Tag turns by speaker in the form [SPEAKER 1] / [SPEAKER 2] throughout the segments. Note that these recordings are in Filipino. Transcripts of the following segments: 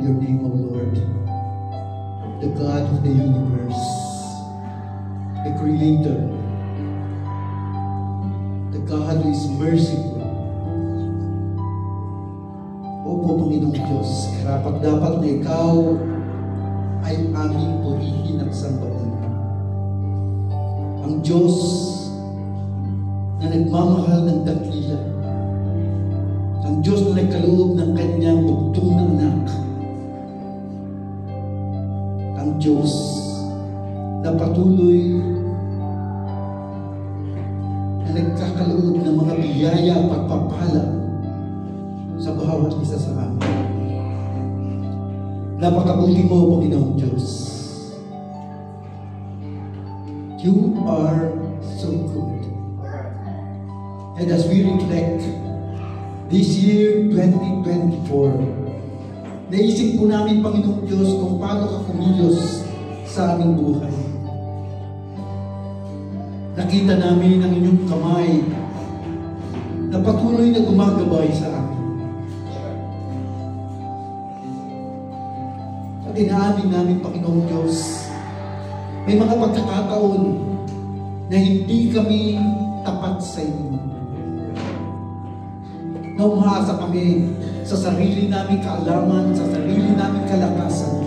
[SPEAKER 1] your name, O Lord, the God of the universe, the Creator, the God who is merciful. Opo, Panginoong Diyos, karapat-dapat na Ikaw ay aming purihin at sambahin. Ang Diyos na nagmamahal ng dakila, ang Diyos na nagkaloob ng kanyang bugtong na anak, ang Diyos na patuloy na nagkakaloob ng mga biyaya at pagpapala sa bawat isa sa amin. Napakabuti mo, Panginoong Diyos. You are so good. And as we reflect this year 2024, naisip po namin, Panginoong Diyos, kung paano ka kumilos sa aming buhay. Nakita namin ang inyong kamay na patuloy na gumagabay sa amin. At inaamin namin, Panginoong Diyos, may mga pagkakataon na hindi kami tapat sa inyo. Na umasa kami sa sarili namin kaalaman, sa sarili namin kalakasan.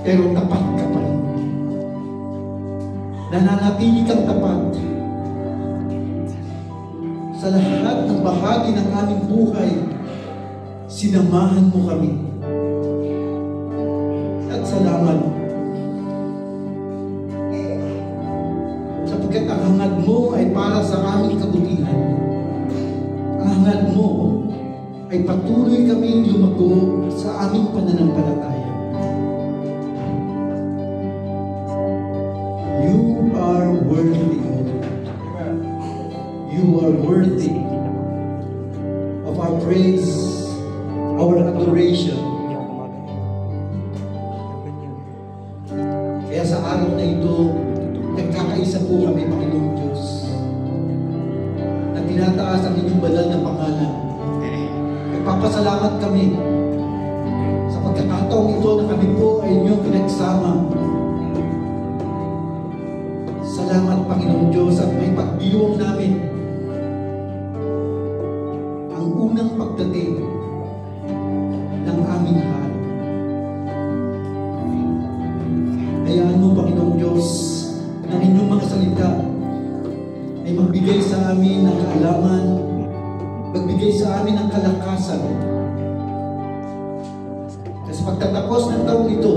[SPEAKER 1] Pero tapat ka pa rin. Nananatili kang tapat sa lahat ng bahagi ng aming buhay. Sinamahan mo kami. At salamat. Sapagkat ang hangad mo ay para sa aming kabutihan. Ang hangad mo ay patuloy kaming lumago sa aming pananampalataya. You are worthy, Lord. You are worthy of our praise, our adoration. Kaya sa araw na ito, nagkakaisa po kami, Panginoong Diyos, na tinataas ang inyong banal na pangalan. Nagpapasalamat kami sa pagkakataong ito na kami po ay inyong pinagsama. Salamat, Panginoong Diyos, at may pagdiwang namin ang unang pagdating ng aming hari. Hayaan mo, Panginoong Diyos, ng inyong mga salita ay magbigay sa amin ng kaalaman, magbigay sa amin ng kalakasan. Kasi pagtatapos ng taong ito,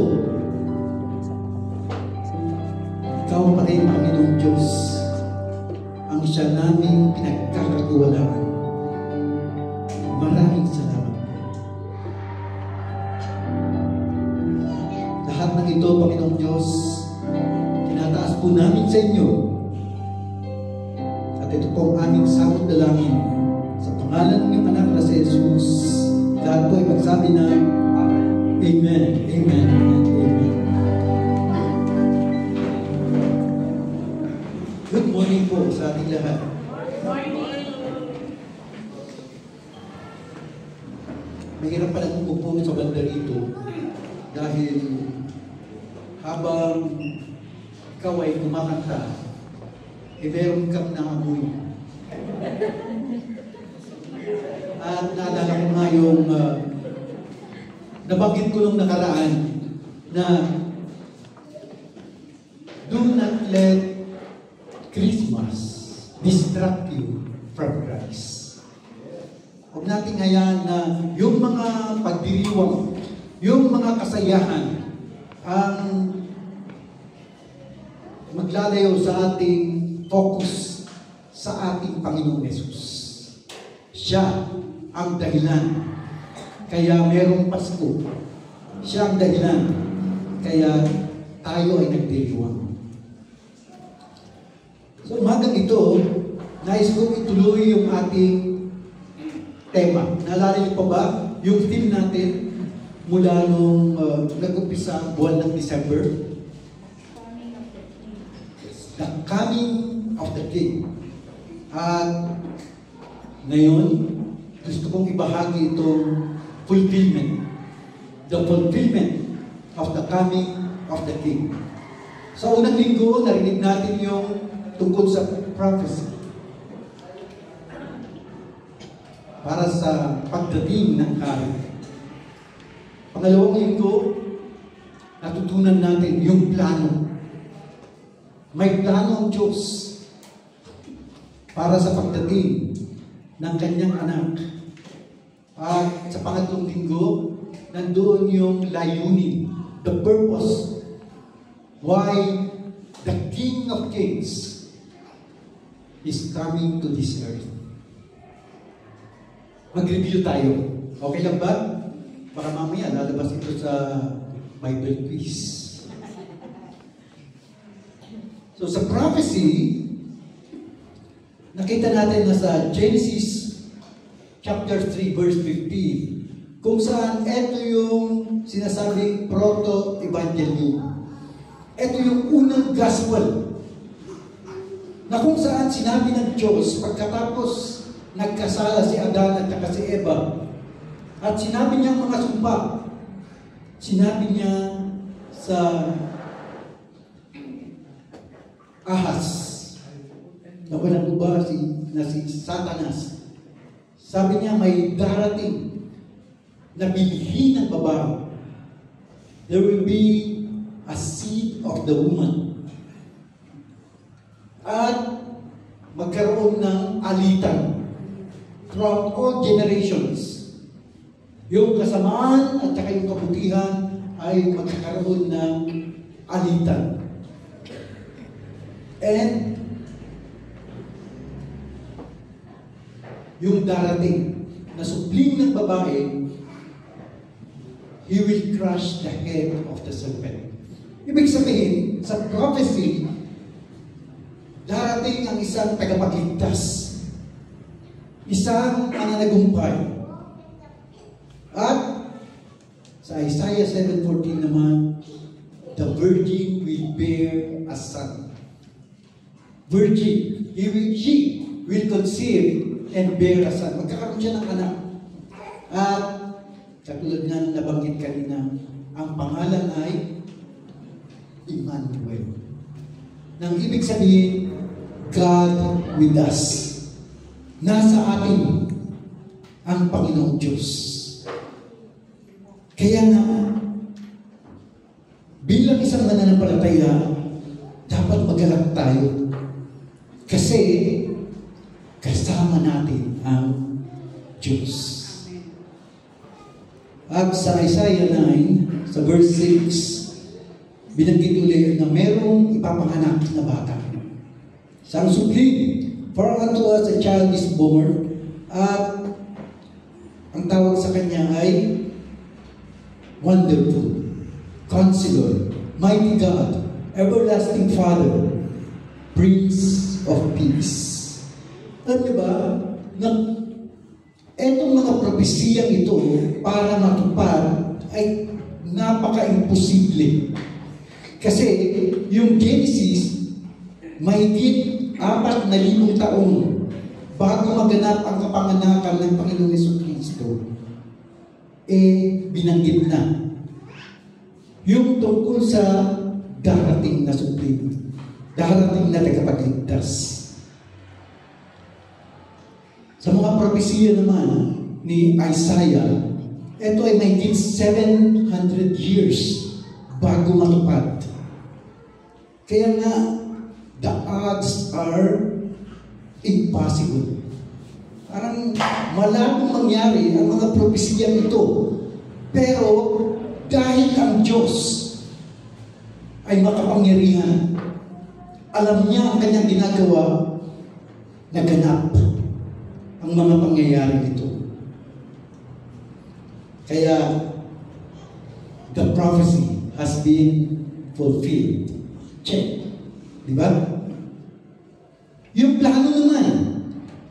[SPEAKER 1] Ikaw pa rin, Panginoong Diyos, ang siya naming pinagkakatiwalaan. Maraming salamat. Lahat ng ito, Panginoong Diyos, tinataas po namin sa inyo. At ito po ang aming samot dalangin sa pangalan ng iyong anak na si Jesus. Lahat po ay magsabi na Amen, Amen, and Amen. Good morning po sa ating lahat. Mahirap pa lang umupo sa banda rito dahil habang ikaw ay kumakanta, meron kang naamoy. At naalala ko nga yung nabanggit ko nung nakaraan na do not let Christmas distract you from Christ. Huwag nating hayaan na yung mga pagdiriwang, yung mga kasayahan ang maglalayo sa ating focus sa ating Panginoong Yesus. Siya ang dahilan kaya merong Pasko. Siya ang dahilan kaya tayo ay nagdiriwang. So umagang ito, nais ko ituloy yung ating tema. Naalala niyo pa ba yung theme natin mula nung nag-umpisa ang buwan ng December? The Coming of the King. At ngayon, gusto kong ibahagi itong fulfillment. The fulfillment of the coming of the King. Sa unang linggo, narinig natin yung tungkol sa prophecy. Para sa pagdating ng hari. Pangalawang linggo, natutunan natin yung plano. May plano ang Diyos para sa pagdating ng kanyang anak. At sa pangatlong linggo, nandoon yung layunin, the purpose, why the King of Kings is coming to this earth. Mag-review tayo. Okay lang ba? Para mamaya lalabas ito sa Bible quiz. So sa prophecy, nakita natin na sa Genesis chapter 3 verse 15, kung saan ito yung sinasabing proto-evangelium. Ito yung unang gospel na kung saan sinabi ng Diyos pagkatapos nagkasala si Adan at si Eva at sinabi niya mga sumpa, sinabi niya sa Ahas na walang uba na si Satanas, sabi niya may darating na bilihin ng babae. There will be a seed of the woman. At magkaroon ng alitan throughout all generations. Yung kasamaan at saka yung kabutihan ay magkakaroon ng alitan. And yung darating na supling ng babae, he will crush the head of the serpent. Ibig sabihin, sa prophecy, darating ang isang tagapagligtas, isang mananagumpay. At sa Isaiah 7:14 naman, the virgin will bear a son. Virgin, she will conceive and bear a son. Magkakaroon siya ng anak. At katulad nga ng nabanggit kanina, ang pangalan ay Emmanuel. Nang ibig sabihin, God with us. Nasa atin ang Panginoong Diyos. Kaya nga, bilang isang mananampalataya, dapat magalak tayo. Kasi, kasama natin ang Diyos. At sa Isaiah 9, sa verse 6, binanggit ulit na merong ipapanganak na bata. Sa ang supling, for unto us a child is born, at ang tawag sa kanya ay Wonderful, Counselor, Mighty God, Everlasting Father, Prince of Peace. Alam niyo ba, na etong mga propesiyang ito para matupad ay napaka-imposible. Kasi yung Genesis, mahigit 4,000 taon bago maganap ang kapanganakan ng Panginoong Jesucristo, binanggit na yung tungkol sa darating na supling, darating na tagapagligtas. Sa mga propesiya naman ni Isaiah, ito ay mahigit 700 years bago matupad. Kaya nga, the odds are impossible. Parang malabong mangyari ang mga propesiyang ito. Pero dahil ang Diyos ay makapangyarihan, alam niya ang kanyang ginagawa, naganap ang mga pangyayari nito. Kaya the prophecy has been fulfilled. Check. Di ba? Yung plano naman,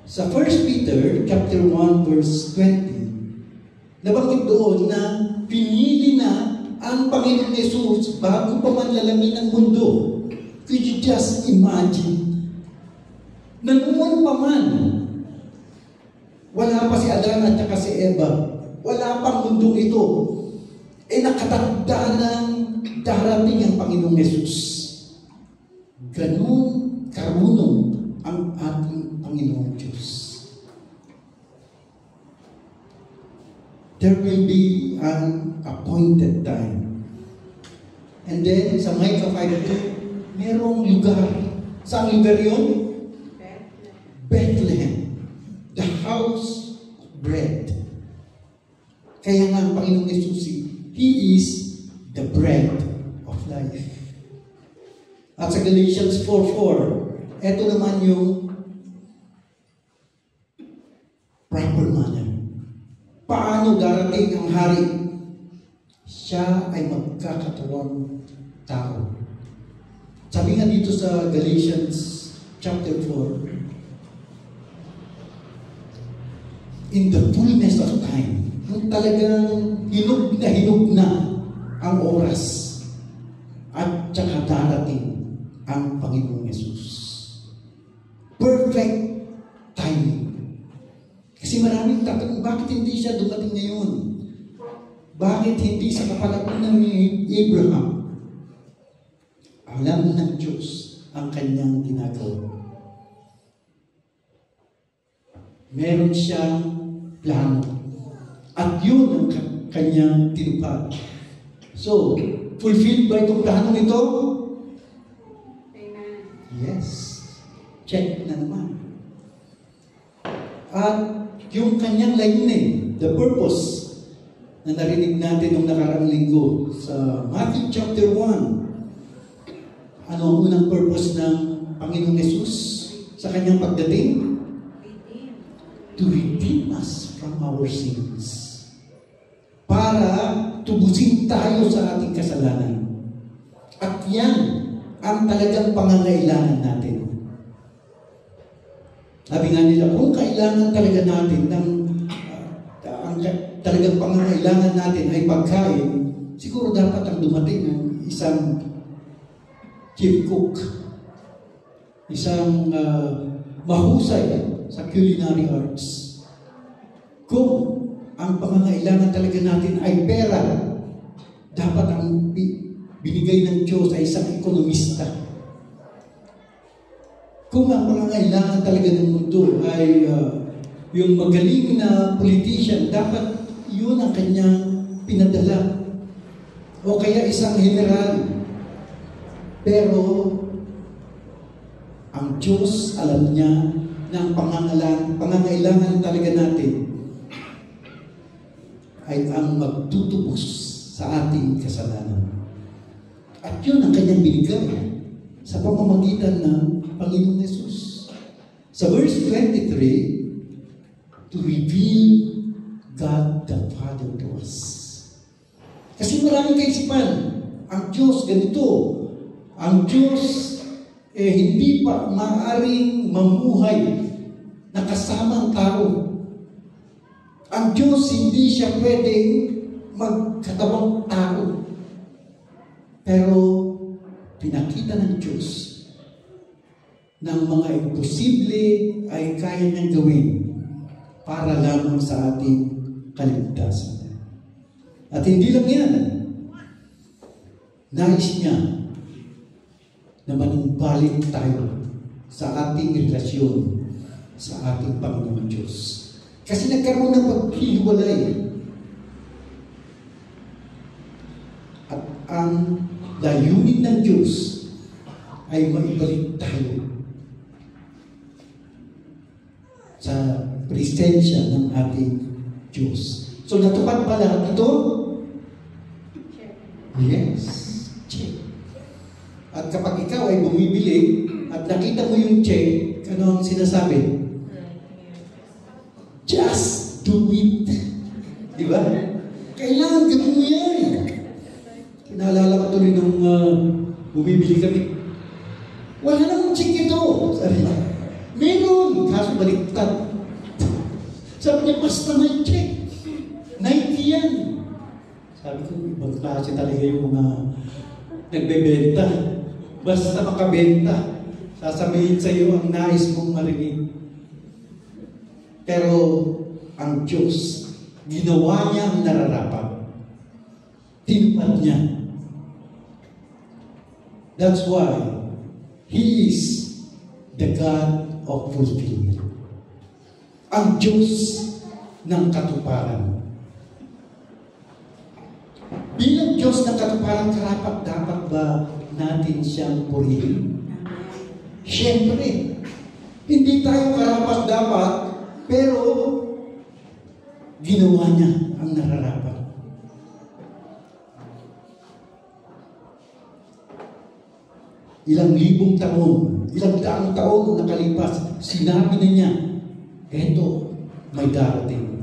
[SPEAKER 1] sa 1 Peter chapter 1 verse 20, nabanggit doon na pinili na ang Panginoon Jesus bago pa man lalamin ang mundo. Could you just imagine? Na noon pa man, wala pa si Adan at saka si Eva, o wala pang mundong ito, nakatanda ng darating ang Panginoong Yesus. Ganun karunong ang ating Panginoong Diyos. There will be an appointed time. And then, sa Micah 5:2, merong lugar. Saan lugar yun? Bethlehem. The house of bread. Kaya nga ang Panginoong Yesus, He is the bread of life. At sa Galatians 4:4, eto naman yung proper manner. Paano darating ang hari? Siya ay magkakatawang tao. Sabi nga dito sa Galatians chapter 4, in the fullness of time, nung talagang hinug na ang oras, at saka darating ang Panginoong Yesus. Perfect timing. Kasi maraming tatanong, bakit hindi siya dumating ngayon? Bakit hindi sa kapalagunan ni Abraham? Alam ng Diyos ang kanyang ginagawa. Meron siyang plano. At yun ang kanyang tinupad. So, fulfilled ba itong planong ito?
[SPEAKER 2] Amen.
[SPEAKER 1] Yes. Check na naman. At yung kanyang layunin, the purpose na narinig natin nung nakaraang linggo sa Matthew chapter 1. Ano ang unang purpose ng Panginoong Yesus sa kanyang pagdating? To redeem us from our sins. Para tubusin tayo sa ating kasalanan. At yan ang talagang pangangailangan natin. Sabi nga nila, kung kailangan talaga natin ang talagang pangangailangan natin ay pagkain, siguro dapat ang dumating ng isang chief cook, isang mahusay sa culinary arts. Kung ang pangangailangan talaga natin ay pera, dapat ang binigay ng Diyos ay isang ekonomista. Kung ang pangangailangan talaga ng mundo ay yung magaling na politician, dapat yun ang kanyang pinadala. O kaya isang general. Pero ang Diyos alam niya na ang pangangailangan talaga natin ay ang magtutubos sa ating kasalanan. At yun ang kanyang binigay sa pamamagitan ng Panginoong Yesus. Sa verse 23, to reveal God the Father to us. Kasi maraming kaisipan, ang Diyos ganito, ang Diyos hindi pa maaaring mamuhay na kasama ang tao. Ang Diyos hindi siya pwedeng magkatabang tao. Pero pinakita ng Diyos ng mga imposible ay kaya niyang gawin para lamang sa ating kaligtasan. At hindi lang yan. Nais niya na manumbalik tayo sa ating relasyon sa ating Panginoong Diyos. Kasi nagkaroon ng paghihiwalay. At ang layunin ng Diyos ay maibalik tayo sa presensya ng ating Diyos. So natupad ba lahat ito? Yes. Check. At kapag ikaw ay bumibili at nakita mo yung check, ano ang sinasabi? Just do it. Di ba? Kailangan gawin mo yan. Naalala ko tuloy nung bumibili kami. Wala namang check ito. Sabi niya, meron. Kaso baliktad. Sabi niya, basta may check. 90 yan. Sabi ko, ibang klase talaga yung mga nagbebenta. Basta makabenta, sasabihin sa iyo ang nais mong marinig. Pero ang Diyos Ginawa niya ang nararapat. Tinupad niya. That's why He is the God of fulfillment. Ang Diyos ng katuparan. Bilang Diyos ng katuparan, karapat-dapat ba natin siyang purihin? Siyempre, hindi tayo karapat-dapat, pero ginawa niya ang nararapat. Ilang libong taon, ilang daang taon nakalipas, sinabi na niya, eto, may darating.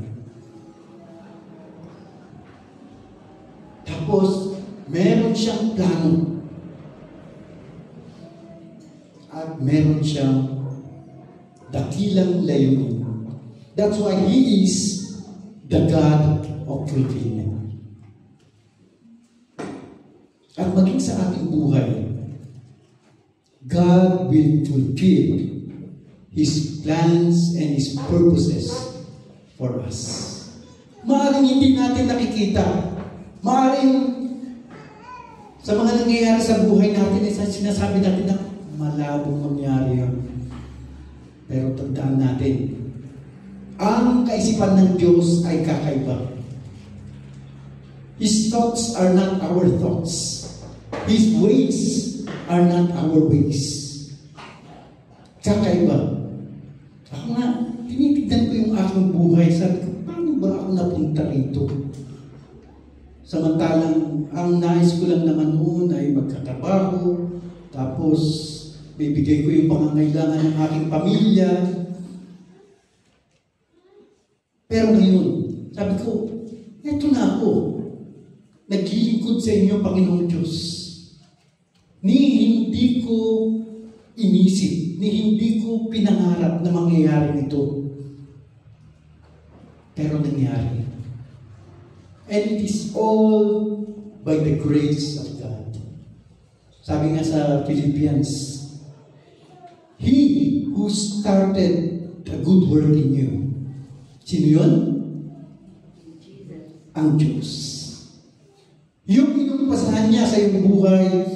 [SPEAKER 1] Tapos, meron siyang plano. At meron siyang dakilang layunin. That's why He is the God of fulfillment. At maging sa ating buhay, God will fulfill His plans and His purposes for us. Maaaring hindi natin nakikita. Maaaring sa mga nangyayari sa buhay natin, sinasabi natin na malabong mangyari yun. Pero tandaan natin, ang kaisipan ng Diyos ay kakaiba. His thoughts are not our thoughts. His ways are not our ways. Kakaiba. Ako nga, tinitignan ko yung aking buhay. Sabi ko, paano ba ako napunta rito? Samantalang, ang nais ko lang naman noon ay magkatrabaho, tapos bibigay ko yung pangangailangan ng aking pamilya. Pero ngayon, sabi ko, eto na ako. Naglilingkod sa inyo, Panginoong Diyos. Ni hindi ko inisip, ni hindi ko pinangarap na mangyayari nito. Pero nangyari. And it is all by the grace of God. Sabi nga sa Philippians, He who started the good work in you. Sino yun? Ang Diyos. Yung inumpasahan niya sa iyong buhay,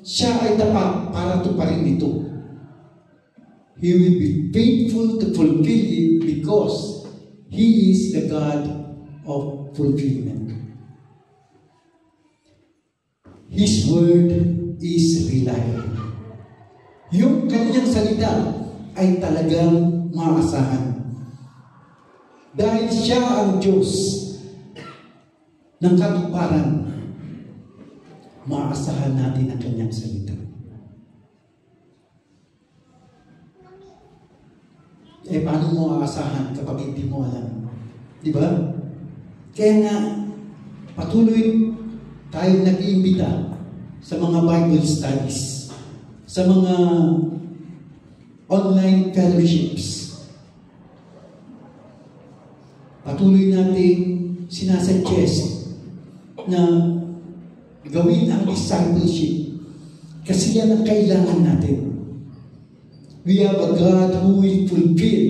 [SPEAKER 1] siya ay tapat para tuparin ito. He will be faithful to fulfill it because He is the God of fulfillment. His word is reliable. Yung kanyang salita ay talagang maasahan. Dahil siya ang Diyos ng katuparan, maasahan natin ang kanyang salita. Paano mo aasahan kapag hindi mo alam? Di ba? Kaya nga, patuloy tayong nag-iimbita sa mga Bible studies, sa mga online fellowships. Patuloy natin sinasuggest na gawin ang discipleship kasi yan ang kailangan natin. We have a God who will fulfill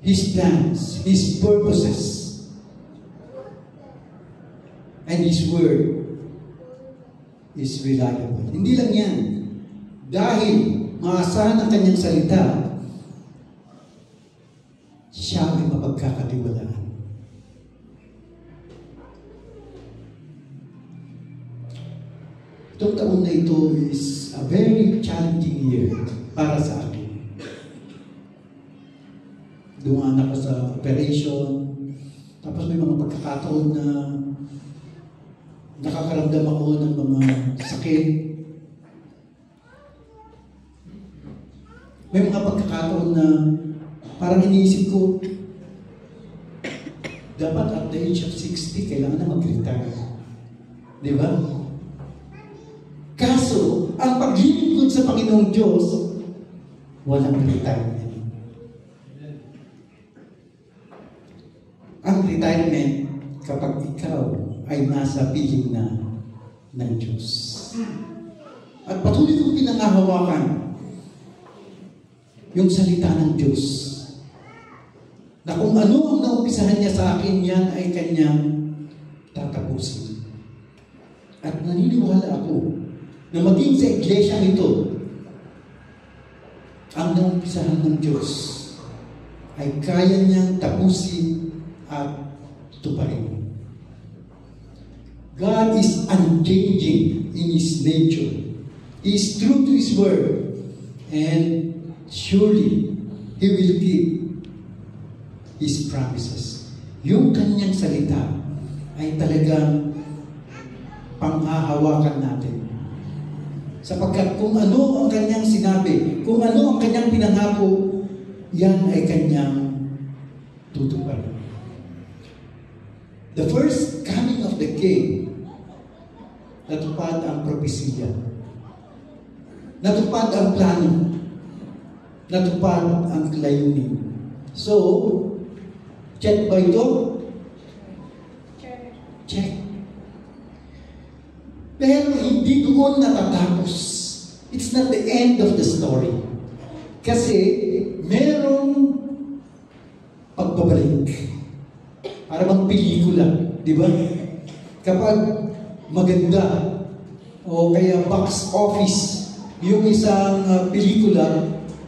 [SPEAKER 1] His plans, His purposes, and His word is reliable. Hindi lang yan. Dahil maasahan ang kanyang salita, siya ay mapagkakatiwalaan. Itong taon na ito is a very challenging year para sa akin. Dumaan ako sa operation, tapos may mga pagkakataon na nakakaramdam ako ng mga sakit. May mga pagkakataon na parang iniisip ko, dapat at the age of 60, kailangan na mag-retire. Di ba? Kaso, ang paglilingkod sa Panginoong Diyos, walang retirement. Ang retirement, kapag ikaw ay nasa piling na ng Diyos. At patuloy kong pinangahawakan yung salita ng Diyos. na kung ano ang naumpisahan niya sa akin, yan ay kanyang tatapusin. At naniniwala ako na maging sa iglesia ito, ang naumpisahan ng Diyos ay kaya niyang tapusin at tuparin. God is unchanging in His nature. He is true to His word. And surely, He will keep His promises. Yung kanyang salita ay talagang panghahawakan natin. Sapagkat kung ano ang kanyang sinabi, kung ano ang kanyang pinangako, yan ay kanyang tutuparin. The first coming of the King, natupad ang propesya. Natupad ang plano. Natupad ang layunin. So, check ba ito? Check. Pero hindi doon natatapos. It's not the end of the story. Kasi merong pagbabalik. Para bang pelikula, di ba? Kapag maganda o kaya box office yung isang pelikula,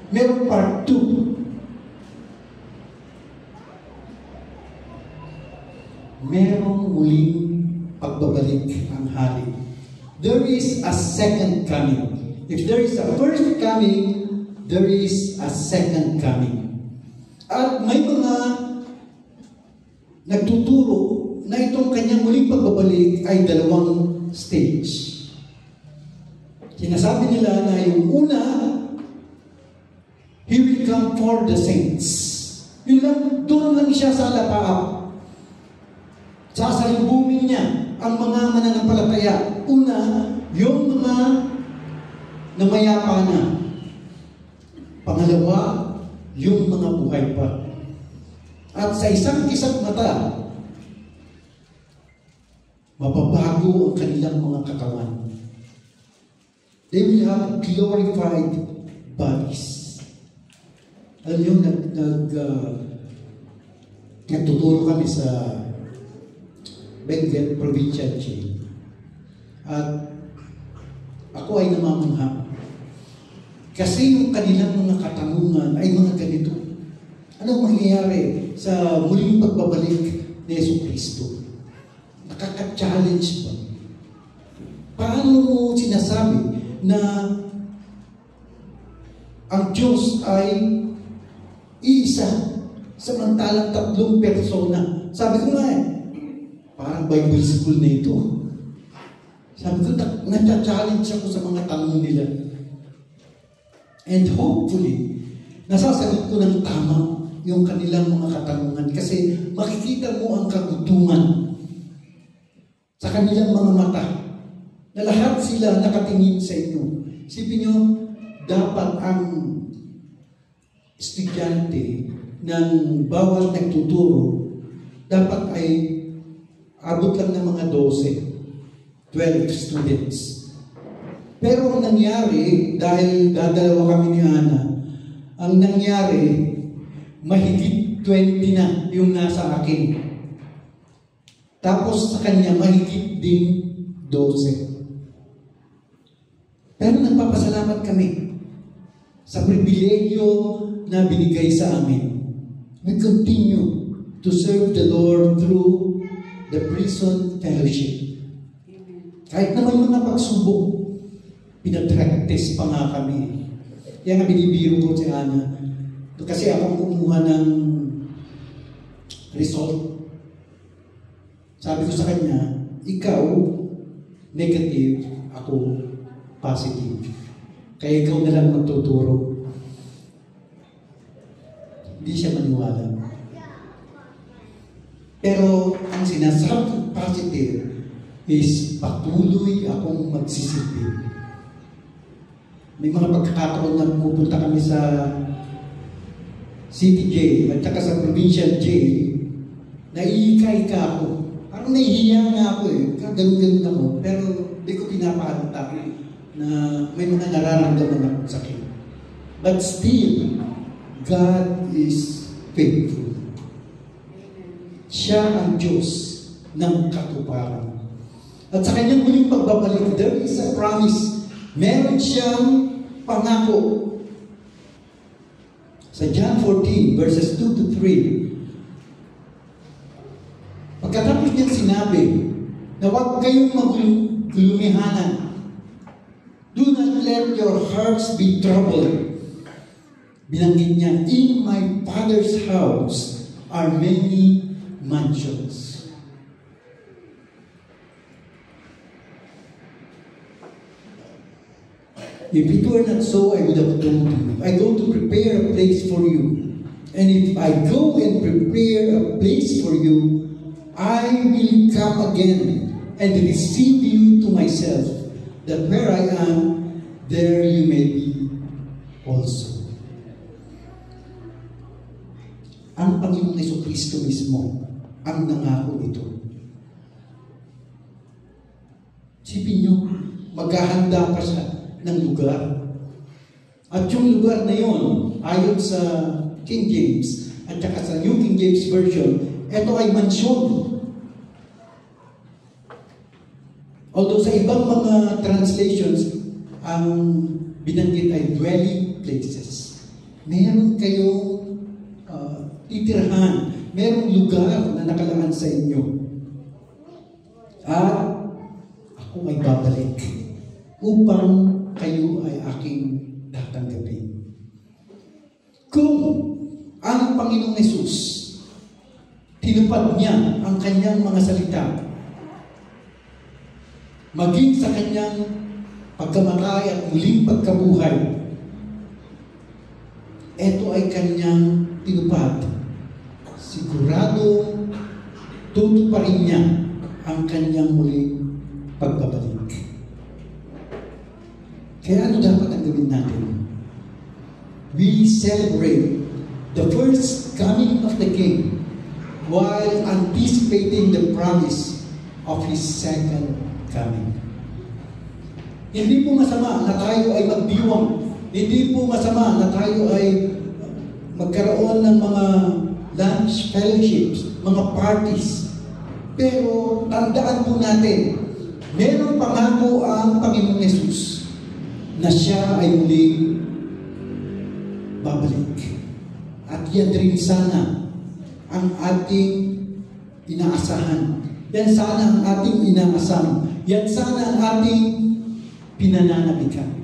[SPEAKER 1] merong part 2. Merong muling pagbabalik ang hari. There is a second coming. If there is a first coming, there is a second coming. At may mga nagtuturo na itong kanyang muling pagbabalik ay dalawang stage. Sinasabi nila na yung una, He will come for the saints. Yun lang, doon lang siya sa lapaap. Sasalubungin niya ang mga mananampalataya. Una, yung mga namayapa na. Pangalawa, yung mga buhay pa. At sa isang mata, mababago ang kanilang mga katawan. They will have glorified bodies. Alam yung nagtuturo kami sa Benguet Provincial Jail. At ako ay namamangha. Kasi yung kanilang mga katanungan ay mga ganito. Ano mangyayari sa muling pagbabalik ni Jesucristo? Nakaka-challenge ba? Paano mo sinasabi na ang Diyos ay iisa samantalang 3 persona? Sabi ko nga parang Bible school na ito. Sabi ko, na-challenge ako sa mga tanong nila. And hopefully, nasasagot ko ng tama yung kanilang mga katanungan kasi makikita mo ang kagutungan sa kanilang mga mata na lahat sila nakatingin sa inyo. Isipin nyo, dapat ang estudyante ng bawat nagtuturo dapat ay abot lang ng mga 12 students. Pero ang nangyari, dahil dadalawa kami ni Ana, ang nangyari, mahigit 20 na yung nasa akin. Tapos sa kanya, mahigit din 12. Pero nagpapasalamat kami sa pribilehyo na binigay sa amin. We continue to serve the Lord through the prison fellowship. Kahit naman mga pagsubok, pinapractice pa nga kami. Kaya nga binibiro ko si Ana. Kasi ako kumuha ng result. Sabi ko sa kanya, ikaw negative, ako positive. Kaya ikaw na lang magtuturo. Hindi siya maniwala. Pero ang sinasabing positive is patuloy akong magsisilbi. May mga pagkakataon na pupunta kami sa city jail at saka sa provincial jail, naiika-ika ako. Parang nahihiya nga ako Ganun-ganun ako. Pero di ko pinapahalata na may mga nararamdaman akong sakit. But still, God is faithful. siya ang Diyos ng katuparan. At sa kanyang muling pagbabalik, there is a promise. Meron siyang pangako. Sa John 14, verses 2 to 3, pagkatapos niyang sinabi na huwag kayong maglumihanan. Do not let your hearts be troubled. Binanggit niya, in my Father's house are many mansions. If it were not so, I would have told you. I go to prepare a place for you. And if I go and prepare a place for you, I will come again and receive you to myself, that where I am, there you may be also. Ang Panginoong Jesucristo mismo ang nangako nito. Sipin nyo, maghahanda pa siya ng lugar. At yung lugar na yon, ayon sa King James at saka sa New King James Version, ito ay mansyon. Although sa ibang mga translations, ang binanggit ay dwelling places. Meron kayong titirhan, merong lugar na nakalaan sa inyo. At ako ay babalik upang kayo ay aking tatanggapin. Kung ang Panginoong Hesus tinupad niya ang kanyang mga salita, maging sa kanyang pagkamatay at muling pagkabuhay, ito ay kanyang tinupad. Sigurado tutuparin niya ang kanyang muling pagbabalik. Kaya ano dapat ang gawin natin? We celebrate the first coming of the King while anticipating the promise of His second coming. Hindi po masama na tayo ay magdiwang. Hindi po masama na tayo ay magkaroon ng mga lunch fellowships, mga parties. Pero tandaan po natin, meron pangako ang Panginoong Yesus na siya ay muling babalik. At yan rin sana ang ating inaasahan. Yan sana ang ating inaasam. Yan sana ang ating pinananabikan.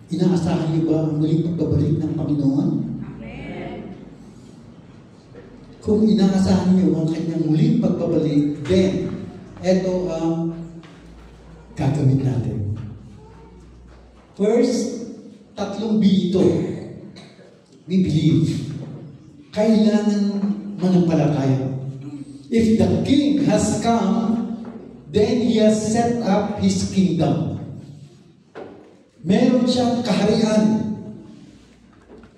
[SPEAKER 1] Inaasahan niyo ba ang muling pagbabalik ng Panginoon? Amen. Kung inaasahan niyo ang kanyang muling pagbabalik, then ito ang gagawin natin. First, 3 B ito. We believe. Kailangan manampalataya. If the King has come, then He has set up His kingdom. Meron siyang kaharian.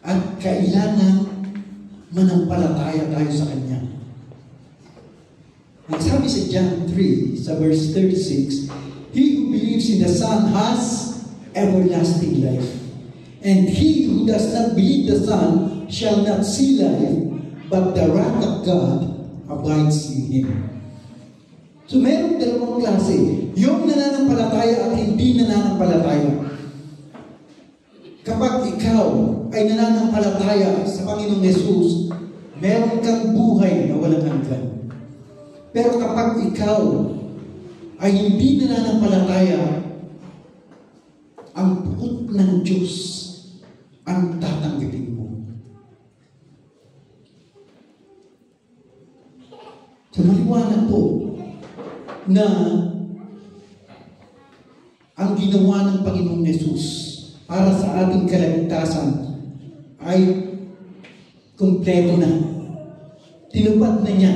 [SPEAKER 1] At kailangan manampalataya tayo sa Kanya. Ang sabi sa John 3, sa verse 36, he who believes in the Son has everlasting life. And he who does not believe the Son shall not see life, but the wrath of God abides in him. So meron dalawang klase. Yung nananampalataya at hindi nananampalataya. Kapag ikaw ay nananampalataya sa Panginoong Yesus, meron kang buhay na walang hanggan. Pero kapag ikaw ay hindi nananampalataya, ang buot ng Diyos ang tatanggapin mo. So maliwanag po na ang ginawa ng Panginoong Yesus para sa ating kaligtasan ay kumpleto na. Tinupad na niya.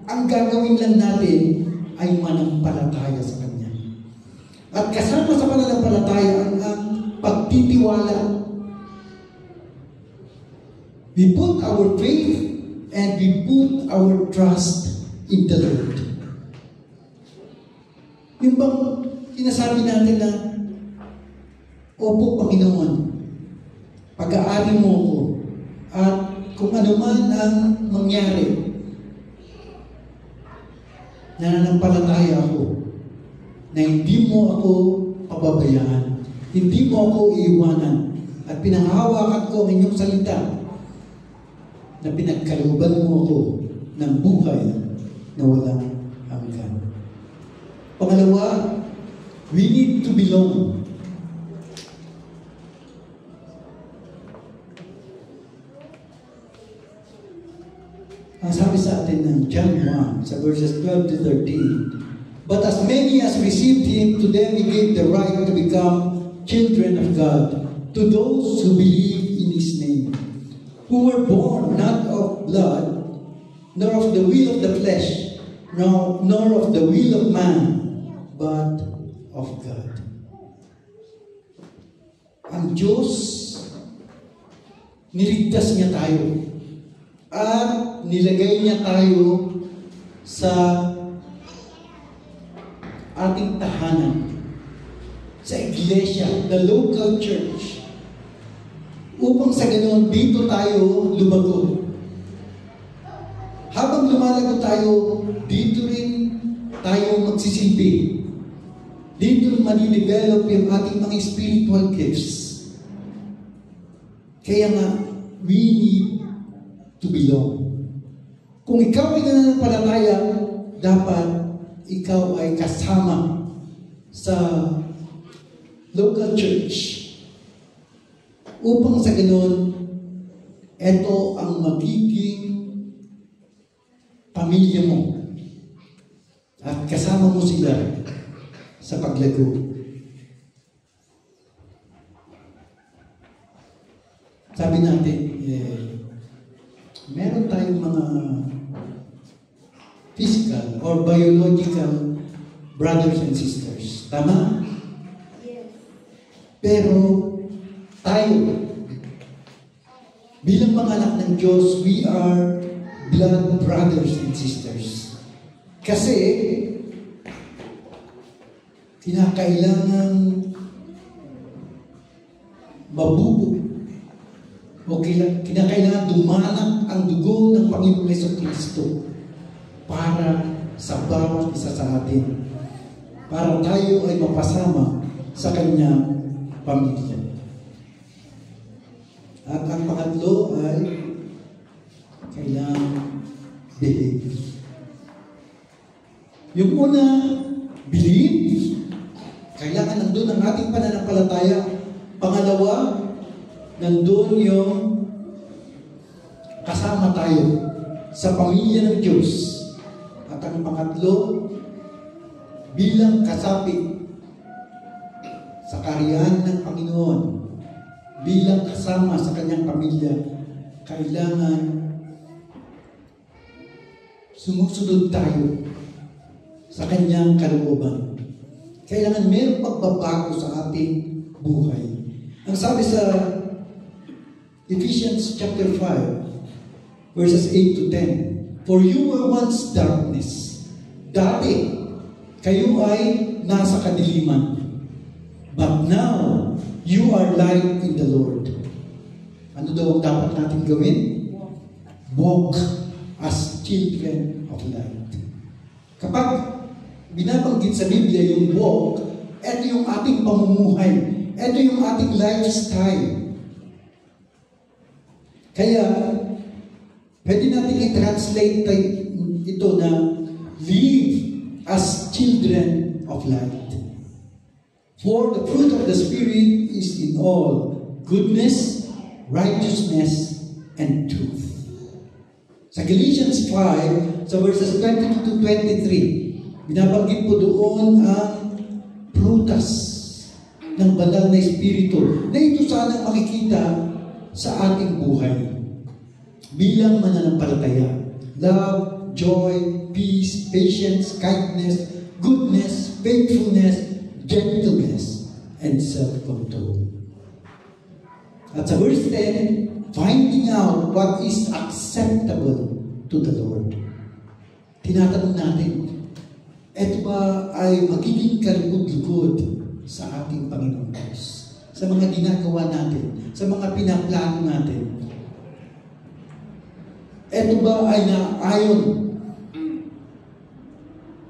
[SPEAKER 1] Ang gagawin lang natin ay manampalataya sa Kanya. At kasama sa pananampalataya ang pagtitiwala. We put our faith and we put our trust in the Lord. Yung bang sinasabi natin na, Opo, Panginoon, pag-aari mo ko At kung ano man ang mangyari, nananampalataya ako na hindi mo ako pababayaan, hindi mo ako iiwanan, at pinanghahawakan ko ang inyong salita na pinagkalooban mo ako ng buhay na walang hanggan. Pangalawa, we need to belong. Ang sabi sa atin ng John 1, sa verses 12 to 13, "But as many as received Him, to them He gave the right to become children of God, to those who believe in His name, who were born not of blood, nor of the will of the flesh, nor of the will of man, but of God." Ang Diyos, niligtas niya tayo at nilagay niya tayo sa ating tahanan, sa iglesia, the local church, upang sa ganoon dito tayo lumago. Habang lumalago tayo, dito rin tayo magsisilbi. Dito manidevelop yung ating mga spiritual gifts. Kaya nga, we need to belong. Kung ikaw ay nananampalataya, dapat ikaw ay kasama sa local church upang sa ganun, ito ang magiging pamilya mo at kasama mo sila sa paglago. Sabi natin, meron tayong mga physical or biological brothers and sisters. Tama? Yes. Pero tayo, bilang mga anak ng Diyos, we are blood brothers and sisters. Kasi, kinakailangan mabubo o kinakailangan dumanak ang dugo ng Panginoong Jesucristo para sa bawat isa sa atin, para tayo ay mapasama sa Kanyang pamilya. At ang pangatlo ay kailangan believe. Yung una, believe. Kailangan nandun ang ating pananampalataya. Pangalawa, nandun yung kasama tayo sa pamilya ng Diyos. At ang pangatlo, bilang kasapi sa kaharian ng Panginoon, bilang kasama sa Kanyang pamilya, kailangan sumusunod tayo sa Kanyang kalooban. Kailangan mayroong pagbabago sa ating buhay. Ang sabi sa Ephesians chapter 5, verses 8 to 10, "For you were once darkness." Dati, kayo ay nasa kadiliman. But now, you are light in the Lord. Ano daw ang dapat natin gawin? Walk as children of light. Kapag binabanggit sa Biblia yung walk, ito yung ating pamumuhay. Ito yung ating lifestyle. Kaya, pwede natin i-translate ito na live as children of light. For the fruit of the Spirit is in all goodness, righteousness, and truth. Sa Galatians 5, sa verses 22 to 23, binabanggit po doon ang prutas ng banal na Espiritu na ito sana makikita sa ating buhay bilang mananampalataya. Love, joy, peace, patience, kindness, goodness, faithfulness, gentleness, and self-control. At sa verse 10, finding out what is acceptable to the Lord. Tinatanong natin, ito ba ay magiging kalugod-lugod sa ating Panginoon Diyos? Sa mga ginagawa natin, sa mga pinaplano natin. Ito ba ay naayon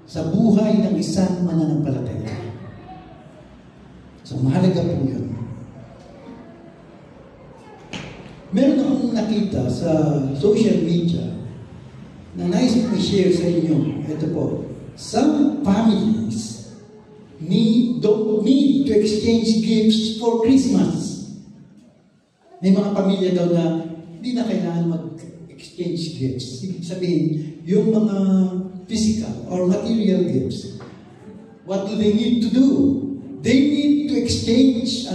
[SPEAKER 1] sa buhay ng isang mananampalataya? So, mahalaga po yun. Meron akong nakita sa social media na nais ko i-share sa inyo. Ito po. Some families don't need to exchange gifts for Christmas. May mga pamilya daw na hindi na kailangan mag-exchange gifts. Ibig sabihin, yung mga physical or material gifts, what do they need to do? They need to exchange,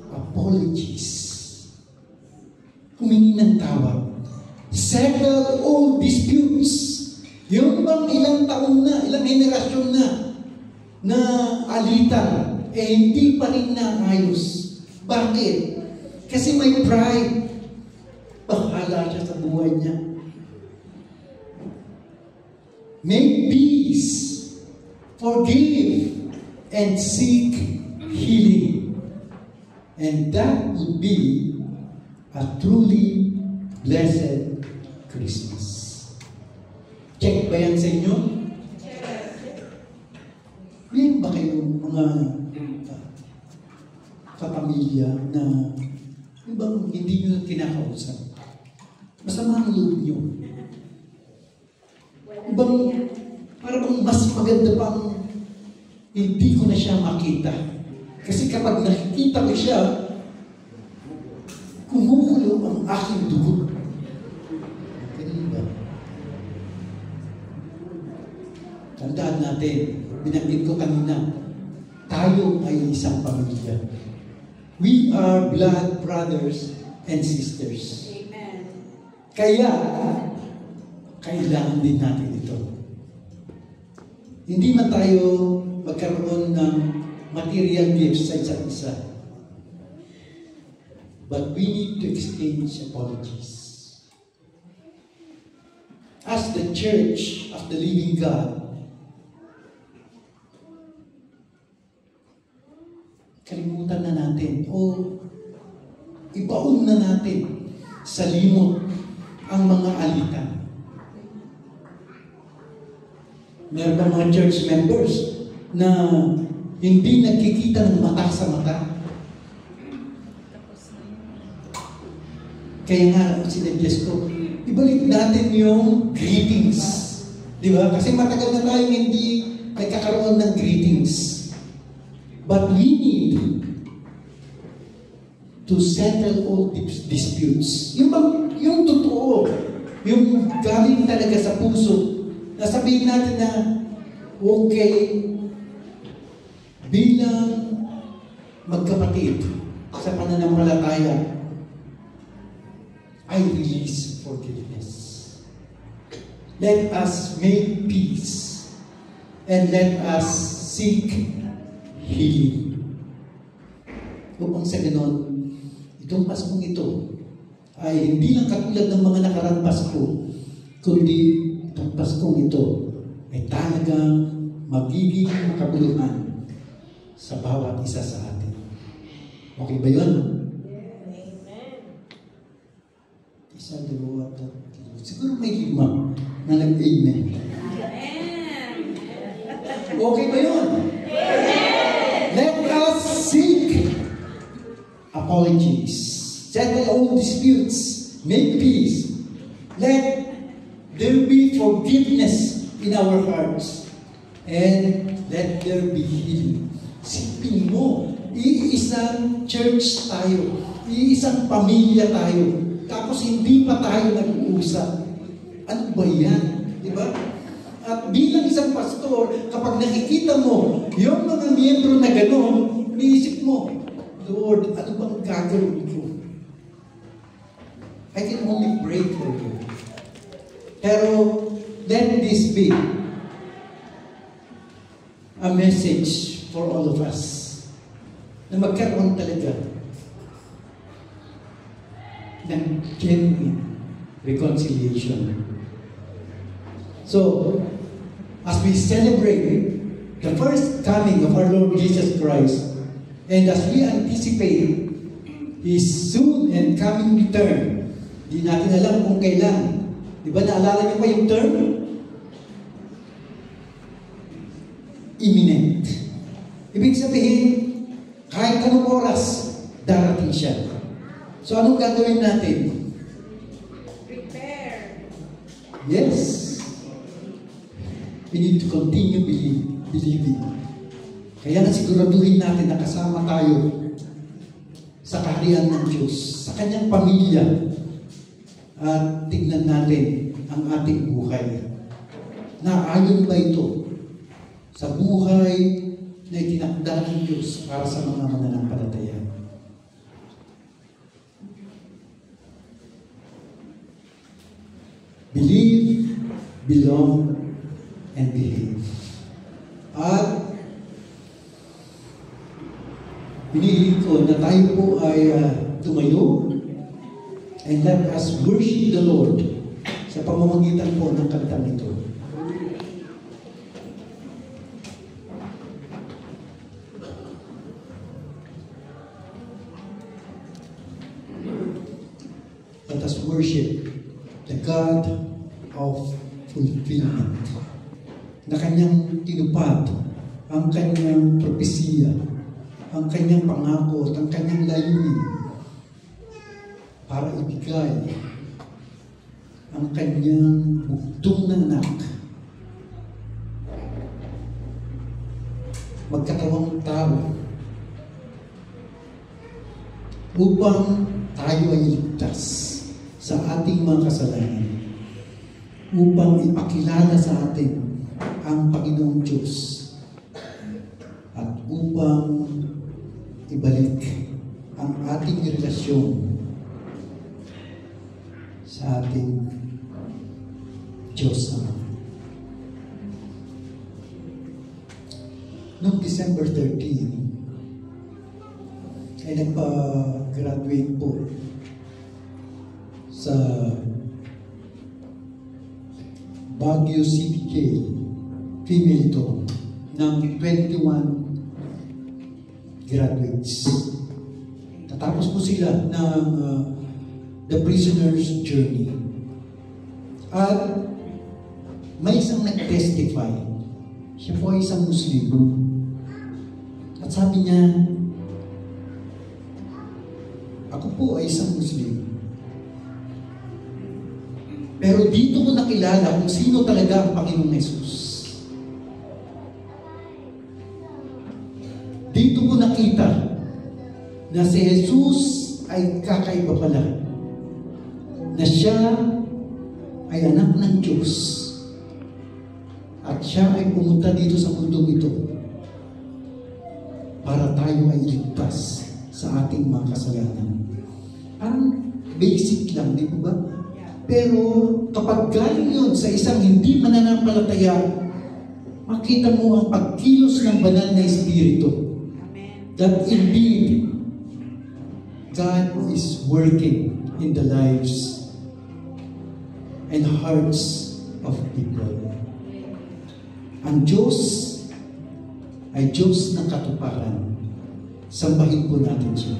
[SPEAKER 1] apologies. Humingi ng tawad. Settle all disputes. Yung bang ilang taon na, ilang henerasyon na alitan, hindi pa rin naayos. Bakit? Kasi may pride. Bahala siya sa buhay niya. Make peace. Forgive. And seek healing. And that would be a truly blessed Christmas. Check ba yan sa inyo? Meron ba kayong mga kapamilya na ibang hindi nyo kinakausap? Masama ang loob nyo. Ibang parang mas maganda pang hindi ko na siya makita. Kasi kapag nakikita ko siya, kumukulo ang aking dugo. Ganun ba? Tandaan natin, binanggit ko kanina, tayo ay isang pamilya. We are blood brothers and sisters.
[SPEAKER 2] Amen.
[SPEAKER 1] Kaya, kailangan din natin ito. Hindi man tayo magkaroon ng material gifts sa isa't isa. But we need to exchange apologies. As the Church of the Living God, kalimutan na natin o ibaon na natin sa limot ang mga alitan. Meron ba mga church members na hindi nagkikita ng mata sa mata? Kaya nga, sinuggest ko, ibalik natin yung greetings. Di ba? Kasi matagal na tayong hindi nagkakaroon ng greetings. But we need to settle all disputes. Yung totoo, yung galing talaga sa puso, nasabihin natin na, okay, bilang magkapatid sa pananampalataya, I release forgiveness. Let us make peace and let us seek healing. Upang sa ganon, itong Paskong ito ay hindi lang katulad ng mga nakarang Pasko, kundi itong Paskong ito ay talagang magiging makabuluhan sa bawat isa sa atin. Okay ba yun? Isa, dalawa, tatlo. Siguro may 5 na nag-amen. Okay ba yun? Let us seek apologies. Settle all disputes. Make peace. Let there be forgiveness in our hearts. And let there be healing. Sipin mo, iisang church tayo. Iisang pamilya tayo. Tapos hindi pa tayo nag-uusap. Ano ba yan? Diba? At bilang isang pastor, kapag nakikita mo yung mga miyembro na gano'n, iniisip mo, Lord, ano bang gagawin ko? I can only pray for you. Pero, let this be a message for all of us na magkaroon talaga ng genuine reconciliation. So, as we celebrate the first coming of our Lord Jesus Christ, and as we anticipate His soon and coming return, Hindi natin alam kung kailan. Di ba naalala niyo pa yung term? Imminent. Ibig sabihin, kahit anong oras, darating siya. So anong gagawin natin?
[SPEAKER 2] Prepare.
[SPEAKER 1] Yes. We need to continue believing. Kaya nasiguraduhin natin na kasama tayo sa kaharian ng Diyos, sa kanyang pamilya, at tignan natin ang ating buhay. Naayon ba ito sa buhay na itinakda ng Diyos para sa mga mananampalataya? Believe, belong, and behave. At pinihiling ko na tayo po ay tumayo and let us worship the Lord sa pamamagitan po ng kantang ito. Let us worship the God of fulfillment, na kanyang tinupad ang kanyang propesiya, ang kanyang pangako at ang kanyang layunin para ibigay ang kanyang bugtong na anak, magkatawang tao, upang tayo ay iligtas sa ating mga kasalanan, upang ipakilala sa atin ang Panginoong Diyos, at upang ibalik ang ating relasyon sa ating Diyos Ama. Noong December 13, ay nagpa-graduate po sa Baguio City Jail, female ito, ng 21 graduates. Tatapos po sila ng The Prisoner's Journey. At may isang nag-testify. Siya po ay isang Muslim. At sabi niya, ako po ay isang Muslim. Pero dito ko nakilala kung sino talaga ang Panginoong Hesus. Dito ko nakita na si Jesus ay kakaiba pala. Na siya ay anak ng Diyos. At siya ay pumunta dito sa mundong ito para tayo ay iligtas sa ating mga kasalanan. Parang basic lang, di ba? Pero kapag galing yun sa isang hindi mananampalataya, makita mo ang pagkilos ng banal na Espiritu. That indeed, God is working in the lives and hearts of people. Ang Diyos ay Diyos ng katuparan. Sambahin po natin siya.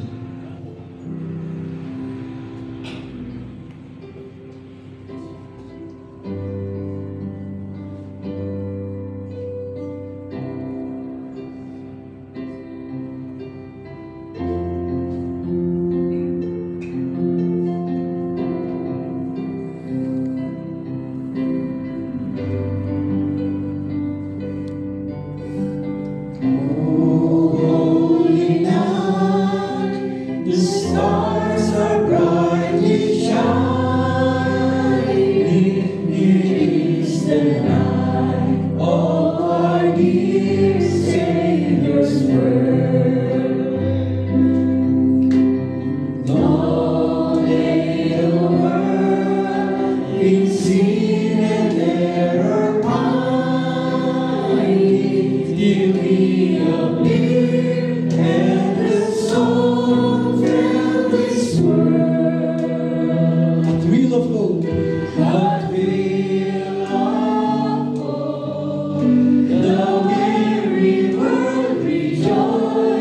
[SPEAKER 3] The weary world rejoices.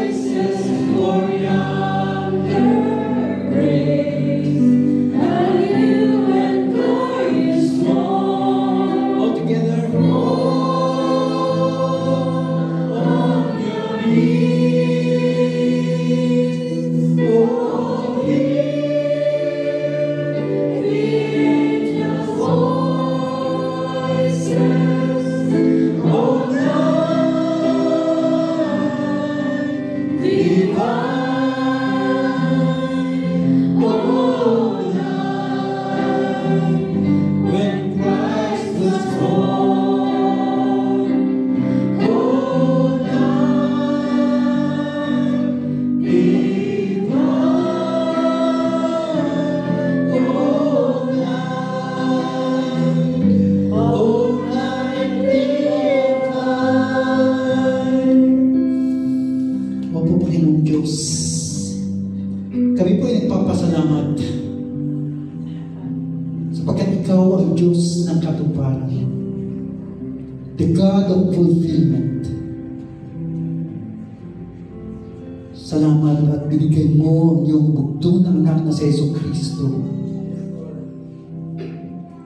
[SPEAKER 1] Diyos. Kami po ay nagpapasalamat sapagkat Ikaw ang Diyos ng katuparan, the God of fulfillment. Salamat at binigay mo ang iyong bugtong na anak na si Jesucristo.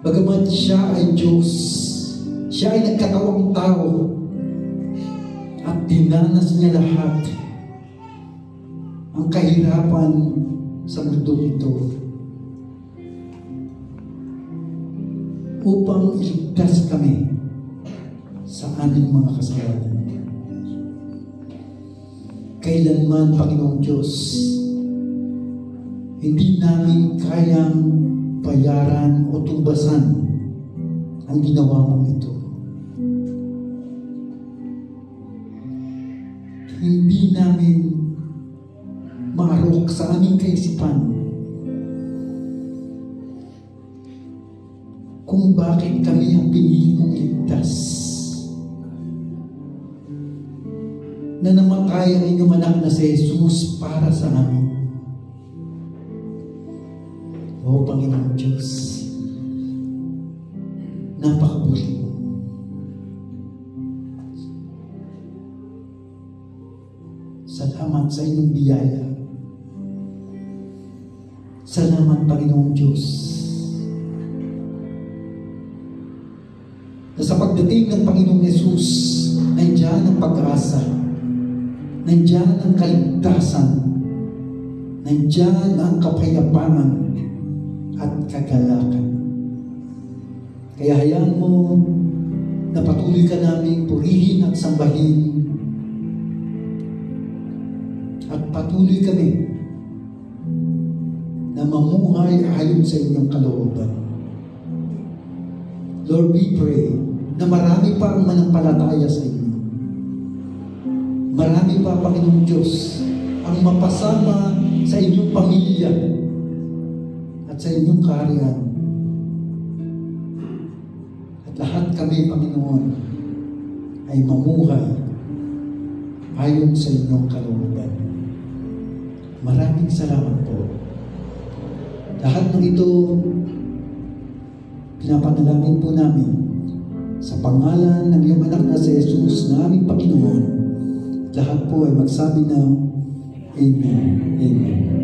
[SPEAKER 1] Bagamat siya ay Diyos, siya ay nagkatawang tao at dinanas niya lahat ang kahirapan sa mundo ito upang iligtas kami sa aming mga kasalanan. Kailanman, Panginoong Diyos, hindi namin kayang bayaran o tumbasan ang ginawa mong ito. Hindi namin maarok sa aming kaisipan kung bakit kami ang pinili mong iligtas, na namatay ang inyong anak na si Jesus para sa amin. O Panginoon Diyos, napakabuli mo. Salamat sa inyong biyaya. Salamat, Panginoong Diyos, na sa pagdating ng Panginoong Jesus, nandiyan ang pag-asa, nandiyan ang kaligtasan, nandiyan ang kapayapaan at kagalakan. Kaya hayaan mo na patuloy ka naming purihin at sambahin, at patuloy kami na mamuhay ayon sa inyong kalooban. Lord, we pray na marami pa ang manampalataya sa inyo. Marami pa, Panginoong Diyos, ang mapasama sa inyong pamilya at sa inyong kaharian. At lahat kami, Panginoon, ay mamuhay ayon sa inyong kalooban. Maraming salamat po. Lahat ng ito, pinapanalangin po namin sa pangalan ng iyong anak na si Jesus na aming Panginoon. Lahat po ay magsabi ng Amen. Amen.